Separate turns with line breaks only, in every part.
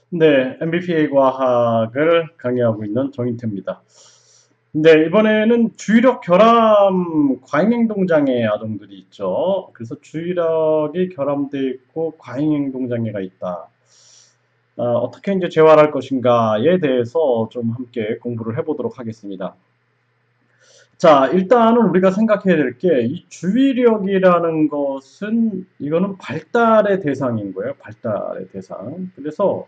네, MBPA 과학을 강의하고 있는 정인태입니다. 네, 이번에는 주의력 결함 과잉행동장애 아동들이 있죠. 그래서 주의력이 결함되어 있고 과잉행동장애가 있다. 어떻게 이제 재활할 것인가에 대해서 좀 함께 공부를 해보도록 하겠습니다. 자, 일단은 우리가 생각해야 될 게 이 주의력이라는 것은 이거는 발달의 대상인 거예요. 발달의 대상. 그래서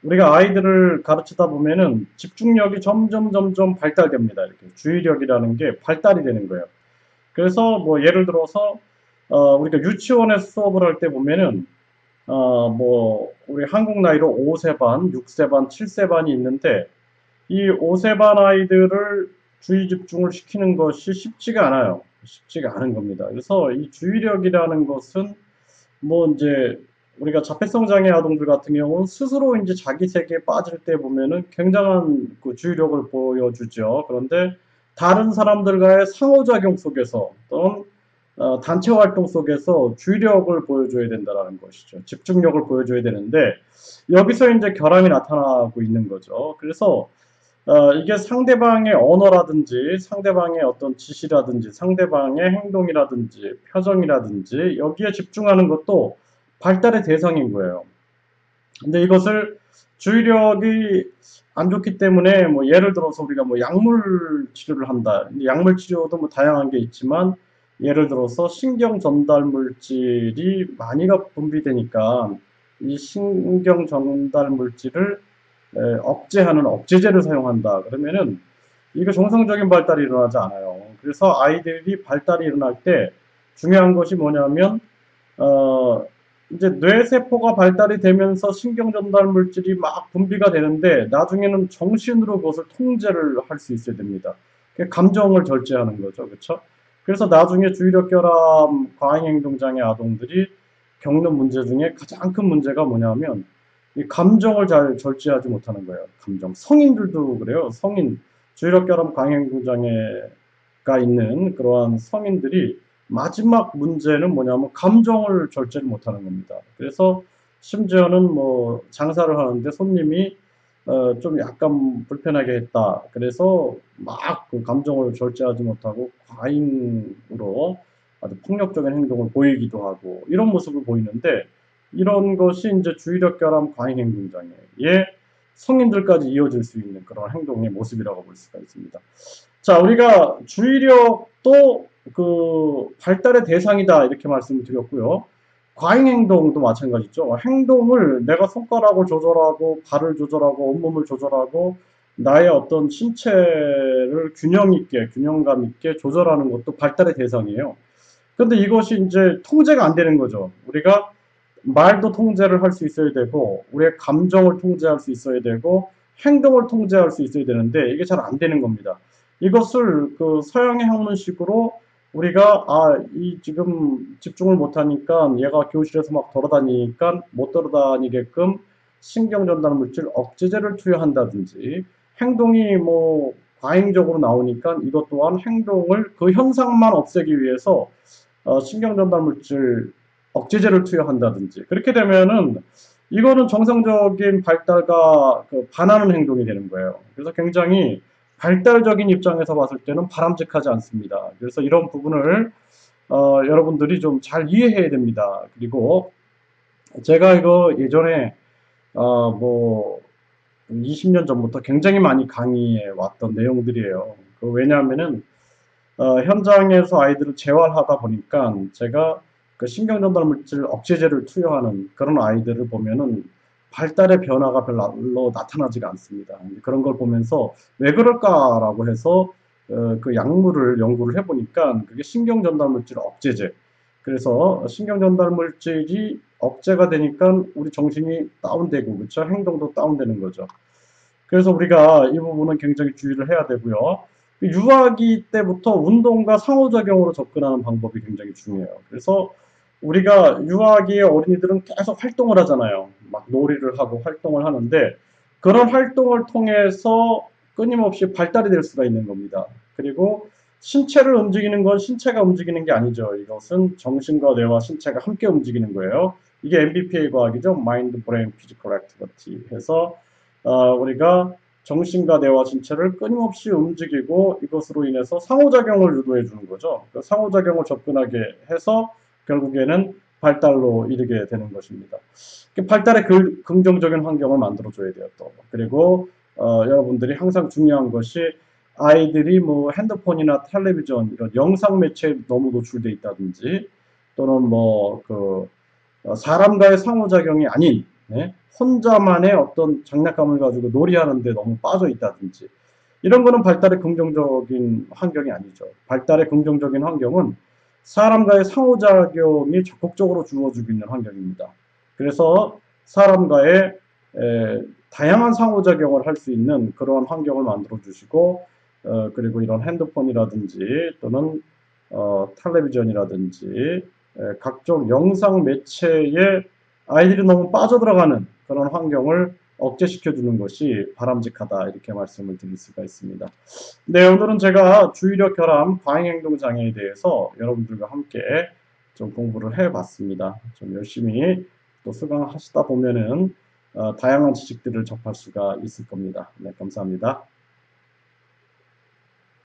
우리가 아이들을 가르치다 보면은 집중력이 점점 발달됩니다. 이렇게 주의력이라는 게 발달이 되는 거예요. 그래서 뭐 예를 들어서 우리가 유치원에서 수업을 할 때 보면은 뭐 우리 한국 나이로 5세 반, 6세 반, 7세 반이 있는데 이 5세 반 아이들을 주의 집중을 시키는 것이 쉽지가 않아요. 쉽지가 않은 겁니다. 그래서 이 주의력이라는 것은 뭐 이제 우리가 자폐성 장애 아동들 같은 경우는 스스로 이제 자기 세계에 빠질 때 보면은 굉장한 그 주의력을 보여주죠. 그런데 다른 사람들과의 상호작용 속에서 또는 단체 활동 속에서 주의력을 보여줘야 된다는 것이죠. 집중력을 보여줘야 되는데 여기서 이제 결함이 나타나고 있는 거죠. 그래서 이게 상대방의 언어라든지 상대방의 어떤 지시라든지 상대방의 행동이라든지 표정이라든지 여기에 집중하는 것도 발달의 대상인 거예요. 근데 이것을 주의력이 안 좋기 때문에 뭐 예를 들어서 우리가 뭐 약물 치료를 한다. 약물 치료도 뭐 다양한 게 있지만 예를 들어서 신경 전달 물질이 많이가 분비되니까 이 신경 전달 물질을 억제하는 억제제를 사용한다. 그러면은 이게 정상적인 발달이 일어나지 않아요. 그래서 아이들이 발달이 일어날 때 중요한 것이 뭐냐면 어, 이제 뇌세포가 발달이 되면서 신경 전달 물질이 막 분비가 되는데 나중에는 정신으로 그것을 통제를 할 수 있어야 됩니다. 감정을 절제하는 거죠. 그렇죠? 그래서 나중에 주의력 결함 과잉행동장애 아동들이 겪는 문제 중에 가장 큰 문제가 뭐냐면 이 감정을 잘 절제하지 못하는 거예요. 감정. 성인들도 그래요. 성인 주의력 결함 강행장애가 있는 그러한 성인들이 마지막 문제는 뭐냐면 감정을 절제를 못하는 겁니다. 그래서 심지어는 뭐 장사를 하는데 손님이 좀 약간 불편하게 했다. 그래서 막그 감정을 절제하지 못하고 과잉으로 아주 폭력적인 행동을 보이기도 하고 이런 모습을 보이는데 이런 것이 이제 주의력 결함 과잉 행동 장애의 성인들까지 이어질 수 있는 그런 행동의 모습이라고 볼 수가 있습니다. 자, 우리가 주의력도 그 발달의 대상이다 이렇게 말씀을 드렸고요. 과잉 행동도 마찬가지죠. 행동을 내가 손가락을 조절하고 발을 조절하고 온몸을 조절하고 나의 어떤 신체를 균형 있게 균형감 있게 조절하는 것도 발달의 대상이에요. 근데 이것이 이제 통제가 안 되는 거죠. 우리가 말도 통제를 할 수 있어야 되고 우리의 감정을 통제할 수 있어야 되고 행동을 통제할 수 있어야 되는데 이게 잘 안 되는 겁니다. 이것을 그 서양의 학문식으로 우리가 이 지금 집중을 못 하니까 얘가 교실에서 막 돌아다니니까 못 돌아다니게끔 신경 전달 물질 억제제를 투여한다든지 행동이 뭐 과잉적으로 나오니까 이것 또한 행동을 그 현상만 없애기 위해서 신경 전달 물질 억제제를 투여한다든지 그렇게 되면은 이거는 정상적인 발달과 그 반하는 행동이 되는 거예요. 그래서 굉장히 발달적인 입장에서 봤을 때는 바람직하지 않습니다. 그래서 이런 부분을 여러분들이 좀 잘 이해해야 됩니다. 그리고 제가 이거 예전에 뭐 20년 전부터 굉장히 많이 강의해 왔던 내용들이에요. 왜냐하면은 현장에서 아이들을 재활하다 보니까 제가 그 신경전달 물질 억제제를 투여하는 그런 아이들을 보면은 발달의 변화가 별로 나타나지가 않습니다. 그런 걸 보면서 왜 그럴까라고 해서 그 약물을 연구를 해보니까 그게 신경전달 물질 억제제. 그래서 신경전달 물질이 억제가 되니까 우리 정신이 다운되고 그렇죠? 행동도 다운되는 거죠. 그래서 우리가 이 부분은 굉장히 주의를 해야 되고요. 유아기 때부터 운동과 상호작용으로 접근하는 방법이 굉장히 중요해요. 그래서 우리가 유아기의 어린이들은 계속 활동을 하잖아요. 막 놀이를 하고 활동을 하는데 그런 활동을 통해서 끊임없이 발달이 될 수가 있는 겁니다. 그리고 신체를 움직이는 건 신체가 움직이는 게 아니죠. 이것은 정신과 뇌와 신체가 함께 움직이는 거예요. 이게 MBPA 과학이죠. Mind, Brain, Physical Activity 해서 우리가 정신과 뇌와 신체를 끊임없이 움직이고 이것으로 인해서 상호작용을 유도해 주는 거죠. 그 상호작용을 접근하게 해서 결국에는 발달로 이르게 되는 것입니다. 발달의 긍정적인 환경을 만들어줘야 돼요. 또 그리고 여러분들이 항상 중요한 것이 아이들이 뭐 핸드폰이나 텔레비전 이런 영상 매체에 너무 노출돼 있다든지 또는 뭐그 사람과의 상호작용이 아닌 혼자만의 어떤 장난감을 가지고 놀이하는데 너무 빠져 있다든지 이런 거는 발달의 긍정적인 환경이 아니죠. 발달의 긍정적인 환경은 사람과의 상호작용이 적극적으로 주어지고 있는 환경입니다. 그래서 사람과의 다양한 상호작용을 할 수 있는 그런 환경을 만들어 주시고 그리고 이런 핸드폰이라든지 또는 텔레비전이라든지 각종 영상 매체에 아이들이 너무 빠져들어가는 그런 환경을 억제시켜 주는 것이 바람직하다 이렇게 말씀을 드릴 수가 있습니다. 네, 오늘은 제가 주의력 결함 과잉행동 장애에 대해서 여러분들과 함께 좀 공부를 해봤습니다. 좀 열심히 또 수강하시다 보면은 다양한 지식들을 접할 수가 있을 겁니다. 네, 감사합니다.